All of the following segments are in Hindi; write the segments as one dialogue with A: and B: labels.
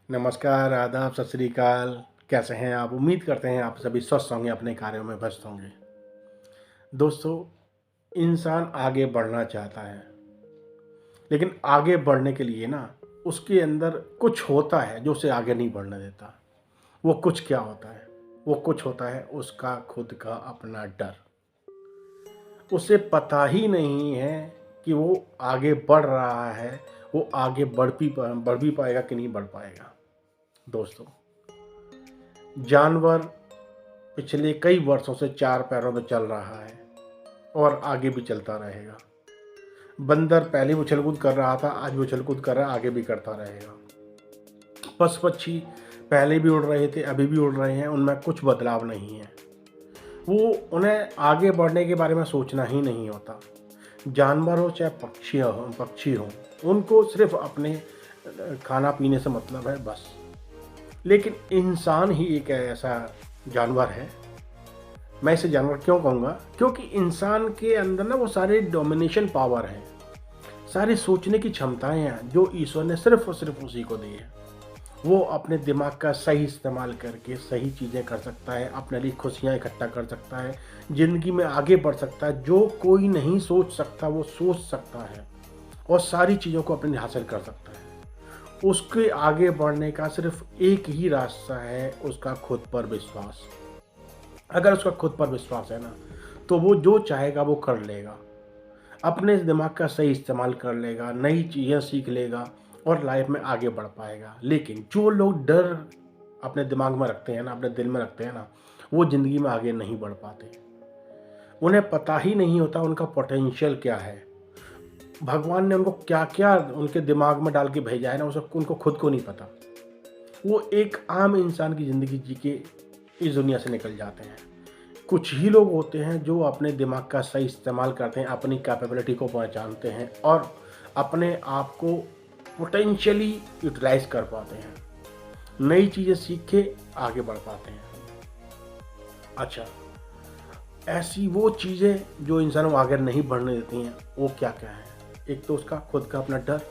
A: नमस्कार, आदाब, सत श्री अकाल। कैसे हैं आप? उम्मीद करते हैं आप सभी स्वस्थ होंगे, अपने कार्यों में व्यस्त होंगे। दोस्तों, इंसान आगे बढ़ना चाहता है, लेकिन आगे बढ़ने के लिए ना उसके अंदर कुछ होता है जो उसे आगे नहीं बढ़ने देता। वो कुछ क्या होता है? वो कुछ होता है उसका खुद का अपना डर। उसे पता ही नहीं है कि वो आगे बढ़ रहा है, वो आगे बढ़ भी पाएगा कि नहीं बढ़ पाएगा। दोस्तों, जानवर पिछले कई वर्षों से चार पैरों पे चल रहा है और आगे भी चलता रहेगा। बंदर पहले भी उछल कूद कर रहा था, आज भी उछल कूद कर रहा है, आगे भी करता रहेगा। पशु पक्षी पहले भी उड़ रहे थे, अभी भी उड़ रहे हैं, उनमें कुछ बदलाव नहीं है। वो उन्हें आगे बढ़ने के बारे में सोचना ही नहीं होता। जानवर हो चाहे पक्षी हो, उनको सिर्फ अपने खाना पीने से मतलब है, बस। लेकिन इंसान ही एक ऐसा जानवर है। मैं इसे जानवर क्यों कहूँगा? क्योंकि इंसान के अंदर ना वो सारे डोमिनेशन पावर हैं, सारी सोचने की क्षमताएं हैं जो ईश्वर ने सिर्फ और सिर्फ उसी को दी है। वो अपने दिमाग का सही इस्तेमाल करके सही चीज़ें कर सकता है, अपने लिए खुशियाँ इकट्ठा कर सकता है, ज़िंदगी में आगे बढ़ सकता है। जो कोई नहीं सोच सकता वो सोच सकता है और सारी चीज़ों को अपने लिए हासिल कर सकता है। उसके आगे बढ़ने का सिर्फ एक ही रास्ता है, उसका खुद पर विश्वास। अगर उसका खुद पर विश्वास है ना, तो वो जो चाहेगा वो कर लेगा। अपने दिमाग का सही इस्तेमाल कर लेगा, नई चीज़ें सीख लेगा और लाइफ में आगे बढ़ पाएगा। लेकिन जो लोग डर अपने दिमाग में रखते हैं ना, अपने दिल में रखते हैं ना, वो ज़िंदगी में आगे नहीं बढ़ पाते। उन्हें पता ही नहीं होता उनका पोटेंशियल क्या है। भगवान ने उनको क्या क्या उनके दिमाग में डाल के भेजा है ना, उनको खुद को नहीं पता। वो एक आम इंसान की ज़िंदगी जी के इस दुनिया से निकल जाते हैं। कुछ ही लोग होते हैं जो अपने दिमाग का सही इस्तेमाल करते हैं, अपनी कैपेबिलिटी को पहचानते हैं और अपने आप को पोटेंशियली यूटिलाइज कर पाते हैं, नई चीज़ें सीख के आगे बढ़ पाते हैं। अच्छा, ऐसी वो चीज़ें जो इंसान को आगे नहीं बढ़ने देती हैं, वो क्या क्या है? एक तो उसका खुद का अपना डर,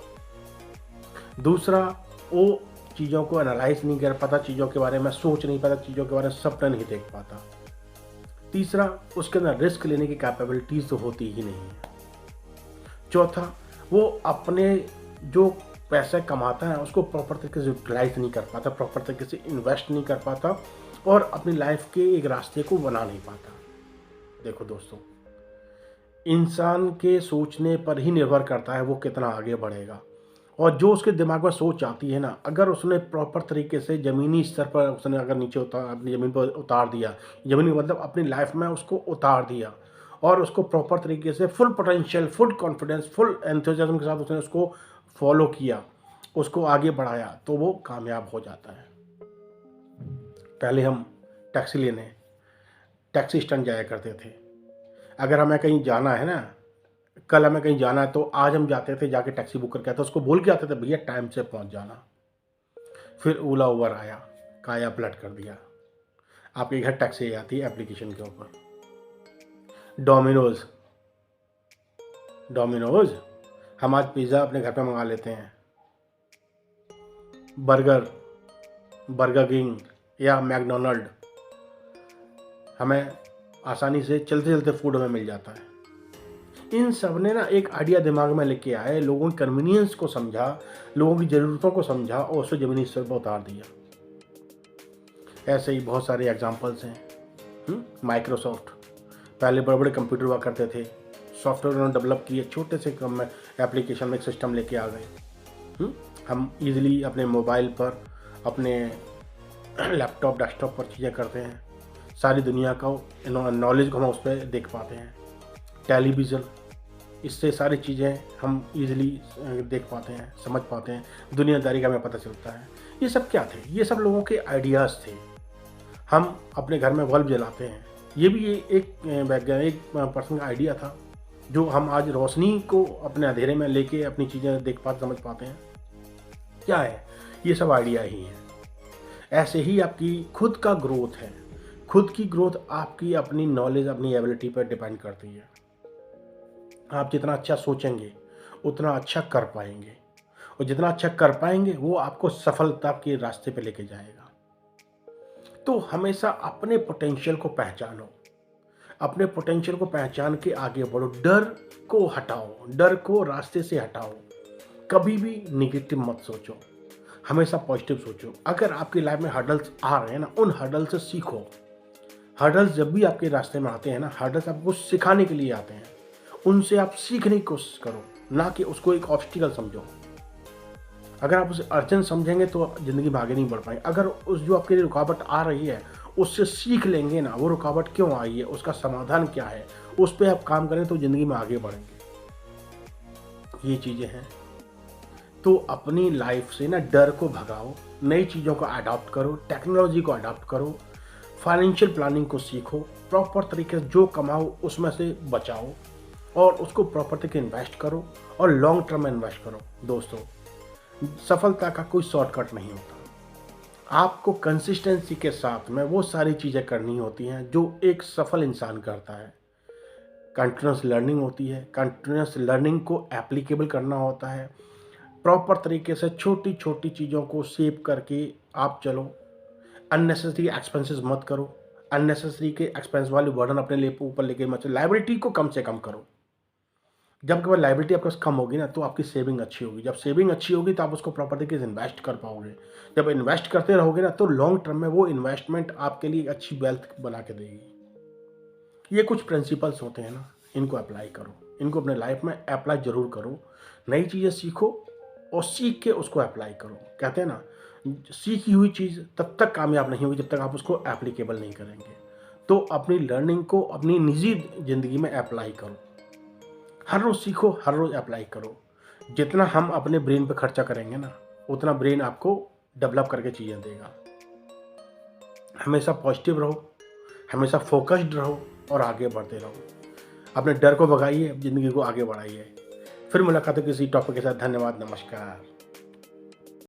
A: दूसरा वो चीज़ों को एनालाइज नहीं कर पाता, चीज़ों के बारे में सोच नहीं पाता, चीज़ों के बारे में सपना नहीं देख पाता, तीसरा उसके अंदर रिस्क लेने की कैपेबिलिटीज तो होती ही नहीं है, चौथा वो अपने जो पैसे कमाता है उसको प्रॉपर तरीके से यूटिलाइज नहीं कर पाता, प्रॉपर तरीके से इन्वेस्ट नहीं कर पाता और अपनी लाइफ के एक रास्ते को बना नहीं पाता। देखो दोस्तों, इंसान के सोचने पर ही निर्भर करता है वो कितना आगे बढ़ेगा। और जो उसके दिमाग में सोच आती है ना, अगर उसने प्रॉपर तरीके से ज़मीनी स्तर पर उसने अगर नीचे अपनी ज़मीन पर उतार दिया, ज़मीन मतलब अपनी लाइफ में उसको उतार दिया और उसको प्रॉपर तरीके से full potential, full confidence, full enthusiasm के साथ उसने उसको फॉलो किया, उसको आगे बढ़ाया, तो वो कामयाब हो जाता है। पहले हम टैक्सी लेने टैक्सी स्टैंड जाया करते थे। अगर हमें कहीं जाना है ना, कल हमें कहीं जाना है तो आज हम जाते थे, जाके टैक्सी बुक करके आते, उसको बोल के आते थे भैया टाइम से पहुंच जाना। फिर ओला उबर आया, काया पलट कर दिया, आपके घर टैक्सी आती है एप्लीकेशन के ऊपर। डोमिनोज डोमिनोज हम आज पिज़्ज़ा अपने घर पे मंगा लेते हैं। बर्गर बर्गर किंग या मैकडोनल्ड, हमें आसानी से चलते चलते फूड हमें मिल जाता है। इन सब ने ना एक आइडिया दिमाग में लेके आए, लोगों की कन्वीनियंस को समझा, लोगों की ज़रूरतों को समझा और उसे ज़मीनी स्तर पर उतार दिया। ऐसे ही बहुत सारे एग्जांपल्स हैं। माइक्रोसॉफ्ट, पहले बड़े बड़े कंप्यूटर हुआ करते थे, सॉफ्टवेयर उन्होंने डेवलप किए, छोटे से कम में एप्लीकेशन में एक सिस्टम लेके आ गए। हम इजीली अपने मोबाइल पर, अपने लैपटॉप डेस्कटॉप पर चीज़ें करते हैं, सारी दुनिया का नॉलेज को हम उस पर देख पाते हैं। टेलीविज़न, इससे सारी चीज़ें हम इजीली देख पाते हैं, समझ पाते हैं, दुनियादारी का हमें पता चलता है। ये सब क्या थे? ये सब लोगों के आइडियाज़ थे। हम अपने घर में बल्ब जलाते हैं, ये भी एक वैज्ञानिक पर्सन का आइडिया था, जो हम आज रोशनी को अपने अंधेरे में लेके अपनी चीज़ें देख पाते, समझ पाते हैं। क्या है? ये सब आइडिया ही है। ऐसे ही आपकी खुद का ग्रोथ है। खुद की ग्रोथ आपकी अपनी नॉलेज, अपनी एबिलिटी पर डिपेंड करती है। आप जितना अच्छा सोचेंगे उतना अच्छा कर पाएंगे और जितना अच्छा कर पाएंगे वो आपको सफलता के रास्ते पे लेके जाएगा। तो हमेशा अपने पोटेंशियल को पहचानो, अपने पोटेंशियल को पहचान के आगे बढ़ो, डर को हटाओ, डर को रास्ते से हटाओ। कभी भी निगेटिव मत सोचो, हमेशा पॉजिटिव सोचो। अगर आपकी लाइफ में हर्डल्स आ रहे हैं ना, उन हर्डल से सीखो। हर्डल्स जब भी आपके रास्ते में आते हैं ना, हर्डल्स आपको सिखाने के लिए आते हैं, उनसे आप सीखने की कोशिश करो, ना कि उसको एक ऑब्स्टिकल समझो। अगर आप उसे अर्जेंट समझेंगे तो ज़िंदगी में आगे नहीं बढ़ पाएंगे। अगर उस जो आपके लिए रुकावट आ रही है उससे सीख लेंगे ना, वो रुकावट क्यों आई है, उसका समाधान क्या है, उस पर आप काम करें तो ज़िंदगी में आगे बढ़ेंगे। ये चीज़ें हैं। तो अपनी लाइफ से ना डर को भगाओ, नई चीज़ों को अडॉप्ट करो, टेक्नोलॉजी को अडॉप्ट करो, फाइनेंशियल प्लानिंग को सीखो, प्रॉपर तरीके से जो कमाओ उसमें से बचाओ और उसको प्रॉपर तरीके इन्वेस्ट करो और लॉन्ग टर्म में इन्वेस्ट करो। दोस्तों, सफलता का कोई शॉर्टकट नहीं होता। आपको कंसिस्टेंसी के साथ में वो सारी चीज़ें करनी होती हैं जो एक सफल इंसान करता है। कंटिन्यूस लर्निंग होती है, कंटिन्यूस लर्निंग को एप्लीकेबल करना होता है, प्रॉपर तरीके से छोटी छोटी चीज़ों को सेव करके आप चलो। अननेसेसरी एक्सपेंसेस मत करो, अननेसेसरी के एक्सपेंस वाले बर्डन अपने लिए ऊपर लेके मत चलो। लायबिलिटी को कम से कम करो। जब कभी लायबिलिटी आपके पास कम होगी ना, तो आपकी सेविंग अच्छी होगी। जब सेविंग अच्छी होगी तो आप उसको प्रॉपर तरीके से इन्वेस्ट कर पाओगे। जब इन्वेस्ट करते रहोगे ना, तो लॉन्ग टर्म में वो इन्वेस्टमेंट आपके लिए अच्छी वेल्थ बना के देगी। ये कुछ प्रिंसिपल्स होते हैं ना, इनको अप्लाई करो, इनको अपने लाइफ में अप्लाई ज़रूर करो। नई चीज़ें सीखो और सीख के उसको अप्लाई करो। कहते हैं ना, सीखी हुई चीज़ तब तक कामयाब नहीं होगी जब तक आप उसको एप्लीकेबल नहीं करेंगे। तो अपनी लर्निंग को अपनी निजी ज़िंदगी में अप्लाई करो। हर रोज़ सीखो, हर रोज़ अप्लाई करो। जितना हम अपने ब्रेन पे खर्चा करेंगे ना, उतना ब्रेन आपको डेवलप करके चीज़ें देगा। हमेशा पॉजिटिव रहो, हमेशा फोकस्ड रहो और आगे बढ़ते रहो। अपने डर को भगाइए, ज़िंदगी को आगे बढ़ाइए। फिर मुलाकात है किसी टॉपिक के साथ। धन्यवाद, नमस्कार।